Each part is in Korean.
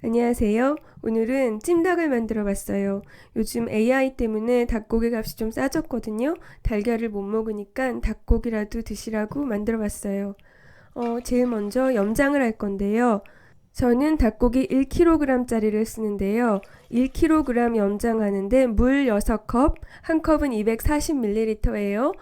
안녕하세요. 오늘은 찜닭을 만들어 봤어요. 요즘 AI 때문에 닭고기 값이 좀 싸졌거든요. 달걀을 못 먹으니까 닭고기라도 드시라고 만들어 봤어요. 제일 먼저 염장을 할 건데요. 저는 닭고기 1kg짜리를 쓰는데요. 1kg 염장하는데 물 6컵, 한 컵은 240ml예요.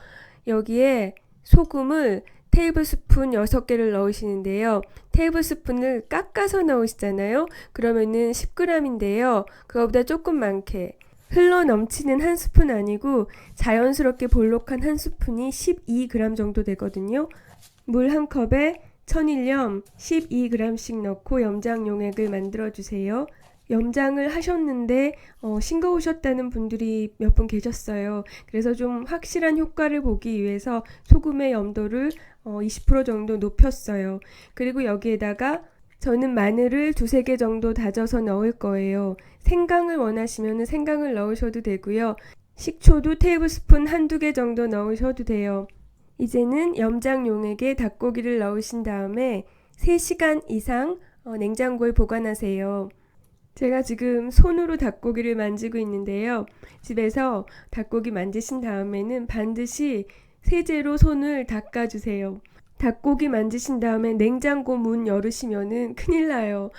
여기에 소금을 테이블스푼 6개를 넣으시는데요. 테이블스푼을 깎아서 넣으시잖아요. 그러면은 10g인데요. 그거보다 조금 많게 흘러 넘치는 한 스푼 아니고 자연스럽게 볼록한 한 스푼이 12g 정도 되거든요. 물 한 컵에 천일염 12g씩 넣고 염장 용액을 만들어 주세요. 염장을 하셨는데 싱거우셨다는 분들이 몇 분 계셨어요. 그래서 좀 확실한 효과를 보기 위해서 소금의 염도를 20% 정도 높였어요. 그리고 여기에다가 저는 마늘을 두세 개 정도 다져서 넣을 거예요. 생강을 원하시면 생강을 넣으셔도 되고요. 식초도 테이블스푼 한두 개 정도 넣으셔도 돼요. 이제는 염장 용액에 닭고기를 넣으신 다음에 3시간 이상 냉장고에 보관하세요. 제가 지금 손으로 닭고기를 만지고 있는데요. 집에서 닭고기 만지신 다음에는 반드시 세제로 손을 닦아주세요. 닭고기 만지신 다음에 냉장고 문 열으시면은 큰일 나요.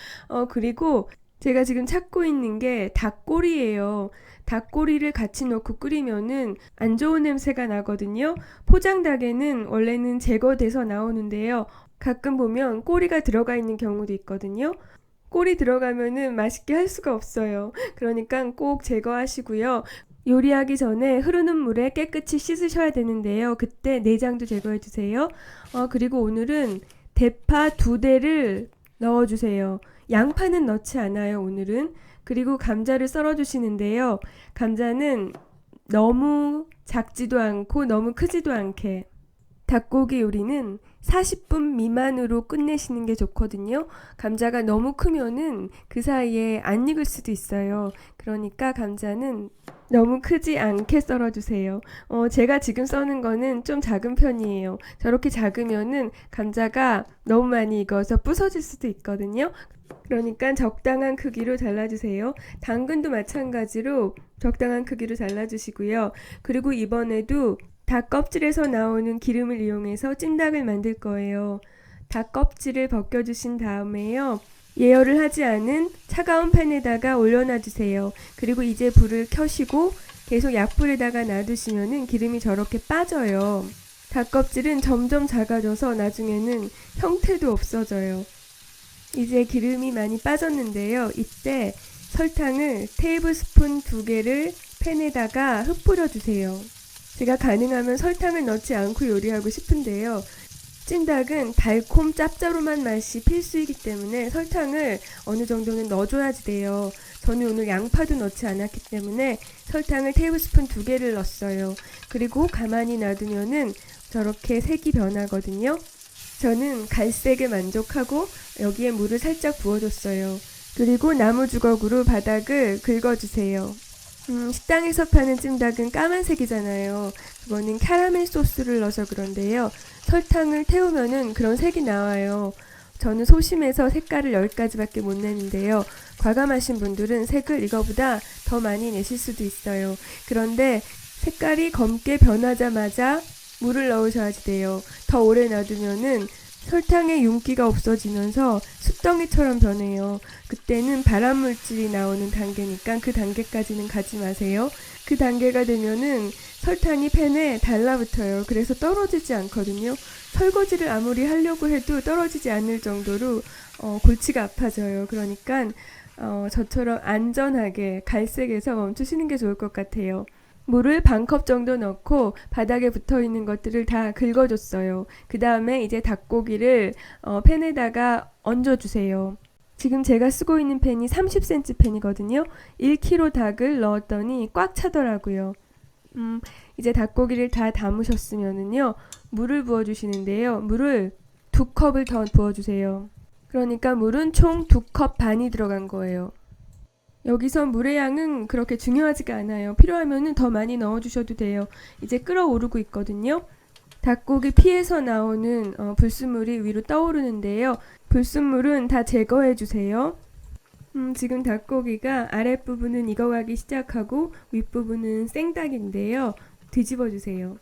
그리고 제가 지금 찾고 있는 게 닭꼬리예요. 닭꼬리를 같이 넣고 끓이면은 안 좋은 냄새가 나거든요. 포장닭에는 원래는 제거돼서 나오는데요. 가끔 보면 꼬리가 들어가 있는 경우도 있거든요. 꼬리 들어가면은 맛있게 할 수가 없어요. 그러니까 꼭 제거하시고요. 요리하기 전에 흐르는 물에 깨끗이 씻으셔야 되는데요. 그때 내장도 제거해 주세요. 그리고 오늘은 대파 2대를 넣어주세요. 양파는 넣지 않아요, 오늘은. 그리고 감자를 썰어 주시는데요. 감자는 너무 작지도 않고 너무 크지도 않게. 닭고기 요리는 40분 미만으로 끝내시는 게 좋거든요. 감자가 너무 크면은 그 사이에 안 익을 수도 있어요. 그러니까 감자는 너무 크지 않게 썰어주세요. 제가 지금 써는 거는 좀 작은 편이에요. 저렇게 작으면은 감자가 너무 많이 익어서 부서질 수도 있거든요. 그러니까 적당한 크기로 잘라주세요. 당근도 마찬가지로 적당한 크기로 잘라주시고요. 그리고 이번에도 닭 껍질에서 나오는 기름을 이용해서 찜닭을 만들 거예요. 닭 껍질을 벗겨주신 다음에요. 예열을 하지 않은 차가운 팬에다가 올려놔 주세요. 그리고 이제 불을 켜시고 계속 약불에다가 놔두시면은 기름이 저렇게 빠져요. 닭 껍질은 점점 작아져서 나중에는 형태도 없어져요. 이제 기름이 많이 빠졌는데요. 이때 설탕을 테이블스푼 2개를 팬에다가 흩뿌려 주세요. 제가 가능하면 설탕을 넣지 않고 요리하고 싶은데요. 찜닭은 달콤 짭조름한 맛이 필수이기 때문에 설탕을 어느 정도는 넣어줘야지 돼요. 저는 오늘 양파도 넣지 않았기 때문에 설탕을 테이블스푼 2개를 넣었어요. 그리고 가만히 놔두면은 저렇게 색이 변하거든요. 저는 갈색에 만족하고 여기에 물을 살짝 부어줬어요. 그리고 나무 주걱으로 바닥을 긁어주세요. 식당에서 파는 찜닭은 까만색이잖아요. 그거는 캐러멜 소스를 넣어서 그런데요. 설탕을 태우면은 그런 색이 나와요. 저는 소심해서 색깔을 10가지밖에 못 내는데요. 과감하신 분들은 색을 이거보다 더 많이 내실 수도 있어요. 그런데 색깔이 검게 변하자마자 물을 넣으셔야지 돼요. 더 오래 놔두면은 설탕의 윤기가 없어지면서 숯덩이처럼 변해요. 그때는 발암물질이 나오는 단계니까 그 단계까지는 가지 마세요. 그 단계가 되면은 설탕이 팬에 달라붙어요. 그래서 떨어지지 않거든요. 설거지를 아무리 하려고 해도 떨어지지 않을 정도로 골치가 아파져요. 그러니까 저처럼 안전하게 갈색에서 멈추시는 게 좋을 것 같아요. 물을 반 컵 정도 넣고 바닥에 붙어있는 것들을 다 긁어줬어요. 그 다음에 이제 닭고기를 팬에다가 얹어주세요. 지금 제가 쓰고 있는 팬이 30cm 팬이거든요. 1kg 닭을 넣었더니 꽉 차더라고요. 이제 닭고기를 다 담으셨으면은요. 물을 부어주시는데요. 물을 2컵을 더 부어주세요. 그러니까 물은 총 2컵 반이 들어간 거예요. 여기서 물의 양은 그렇게 중요하지가 않아요. 필요하면은 더 많이 넣어주셔도 돼요. 이제 끓어오르고 있거든요. 닭고기 피에서 나오는 불순물이 위로 떠오르는데요. 불순물은 다 제거해 주세요. 지금 닭고기가 아랫부분은 익어가기 시작하고 윗부분은 생닭인데요. 뒤집어 주세요.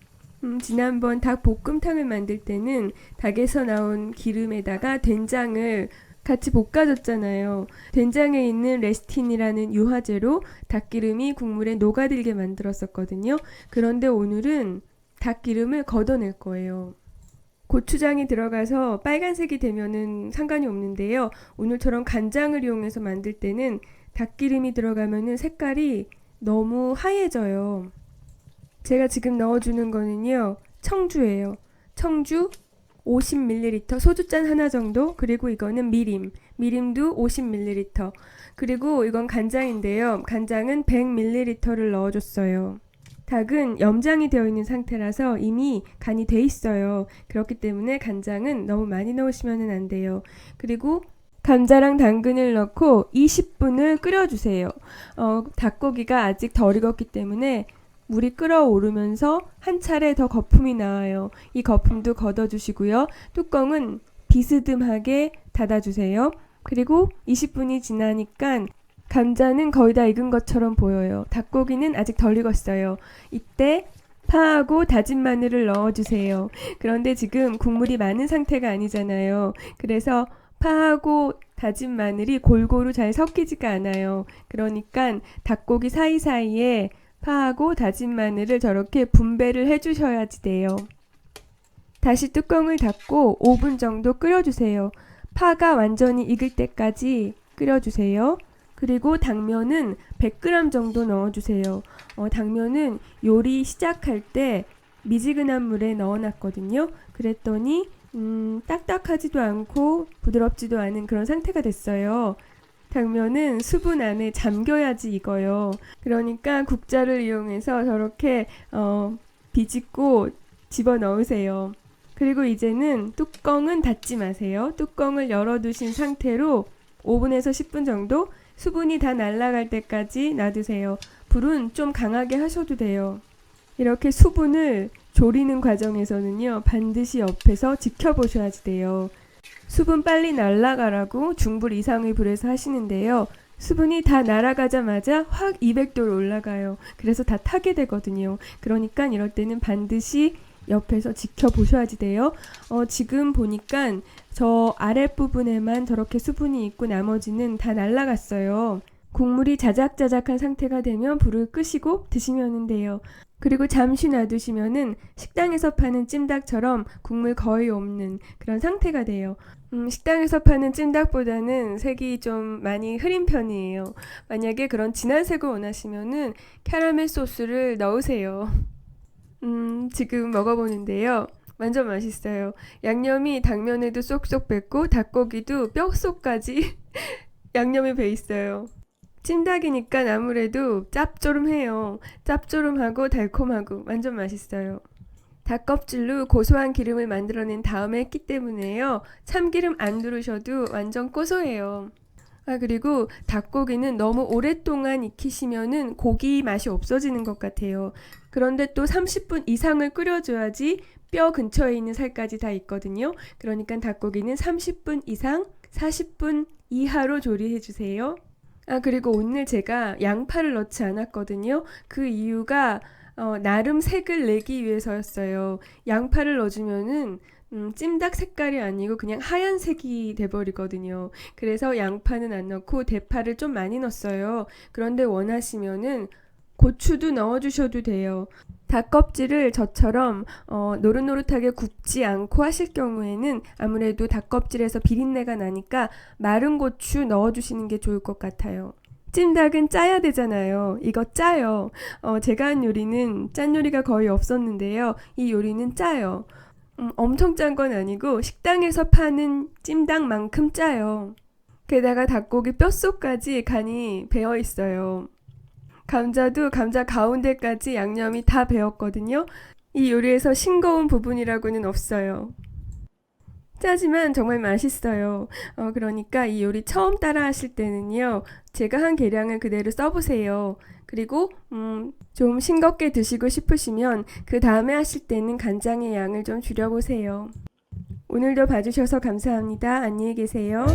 지난번 닭 볶음탕을 만들 때는 닭에서 나온 기름에다가 된장을 같이 볶아줬잖아요. 된장에 있는 레시틴이라는 유화제로 닭기름이 국물에 녹아들게 만들었었거든요. 그런데 오늘은 닭기름을 걷어낼 거예요. 고추장이 들어가서 빨간색이 되면은 상관이 없는데요. 오늘처럼 간장을 이용해서 만들 때는 닭기름이 들어가면은 색깔이 너무 하얘져요. 제가 지금 넣어주는 거는요, 청주예요. 청주 50ml, 소주잔 하나 정도, 그리고 이거는 미림도 50ml, 그리고 이건 간장인데요. 간장은 100ml를 넣어줬어요. 닭은 염장이 되어 있는 상태라서 이미 간이 돼 있어요. 그렇기 때문에 간장은 너무 많이 넣으시면 안 돼요. 그리고 감자랑 당근을 넣고 20분을 끓여주세요. 닭고기가 아직 덜 익었기 때문에 물이 끓어오르면서 한 차례 더 거품이 나와요. 이 거품도 걷어주시고요. 뚜껑은 비스듬하게 닫아주세요. 그리고 20분이 지나니까 감자는 거의 다 익은 것처럼 보여요. 닭고기는 아직 덜 익었어요. 이때 파하고 다진 마늘을 넣어주세요. 그런데 지금 국물이 많은 상태가 아니잖아요. 그래서 파하고 다진 마늘이 골고루 잘 섞이지가 않아요. 그러니까 닭고기 사이사이에 파하고 다진 마늘을 저렇게 분배를 해주셔야지 돼요. 다시 뚜껑을 닫고 5분 정도 끓여주세요. 파가 완전히 익을 때까지 끓여주세요. 그리고 당면은 100g 정도 넣어주세요. 당면은 요리 시작할 때 미지근한 물에 넣어놨거든요. 그랬더니 딱딱하지도 않고 부드럽지도 않은 그런 상태가 됐어요. 당면은 수분 안에 잠겨야지 익어요. 그러니까 국자를 이용해서 저렇게 비집고 집어넣으세요. 그리고 이제는 뚜껑은 닫지 마세요. 뚜껑을 열어두신 상태로 5분에서 10분 정도 수분이 다 날아갈 때까지 놔두세요. 불은 좀 강하게 하셔도 돼요. 이렇게 수분을 졸이는 과정에서는요, 반드시 옆에서 지켜보셔야지 돼요. 수분 빨리 날아가라고 중불 이상의 불에서 하시는데요. 수분이 다 날아가자마자 확 200도로 올라가요. 그래서 다 타게 되거든요. 그러니까 이럴 때는 반드시 옆에서 지켜보셔야지 돼요. 지금 보니까 저 아랫부분에만 저렇게 수분이 있고 나머지는 다 날아갔어요. 국물이 자작자작한 상태가 되면 불을 끄시고 드시면 돼요. 그리고 잠시 놔두시면은 식당에서 파는 찜닭처럼 국물 거의 없는 그런 상태가 돼요. 식당에서 파는 찜닭보다는 색이 좀 많이 흐린 편이에요. 만약에 그런 진한 색을 원하시면은 캐러멜 소스를 넣으세요. 지금 먹어보는데요. 완전 맛있어요. 양념이 당면에도 쏙쏙 뱄고 닭고기도 뼛속까지 양념이 배 있어요. 찜닭이니까 아무래도 짭조름해요. 짭조름하고 달콤하고 완전 맛있어요. 닭껍질로 고소한 기름을 만들어낸 다음에 했기 때문에요. 참기름 안 두르셔도 완전 고소해요. 그리고 닭고기는 너무 오랫동안 익히시면은 고기 맛이 없어지는 것 같아요. 그런데 또 30분 이상을 끓여줘야지 뼈 근처에 있는 살까지 다 익거든요. 그러니까 닭고기는 30분 이상, 40분 이하로 조리해주세요. 그리고 오늘 제가 양파를 넣지 않았거든요. 그 이유가 나름 색을 내기 위해서였어요. 양파를 넣어주면은 찜닭 색깔이 아니고 그냥 하얀색이 돼버리거든요. 그래서 양파는 안 넣고 대파를 좀 많이 넣었어요. 그런데 원하시면은 고추도 넣어주셔도 돼요. 닭껍질을 저처럼 노릇노릇하게 굽지 않고 하실 경우에는 아무래도 닭껍질에서 비린내가 나니까 마른 고추 넣어주시는 게 좋을 것 같아요. 찜닭은 짜야 되잖아요. 이거 짜요. 제가 한 요리는 짠 요리가 거의 없었는데요. 이 요리는 짜요. 엄청 짠 건 아니고 식당에서 파는 찜닭만큼 짜요. 게다가 닭고기 뼛속까지 간이 배어 있어요. 감자도 감자 가운데까지 양념이 다 배었거든요. 이 요리에서 싱거운 부분이라고는 없어요. 짜지만 정말 맛있어요. 그러니까 이 요리 처음 따라 하실 때는요, 제가 한 계량을 그대로 써보세요. 그리고 좀 싱겁게 드시고 싶으시면 그 다음에 하실 때는 간장의 양을 좀 줄여보세요. 오늘도 봐주셔서 감사합니다. 안녕히 계세요.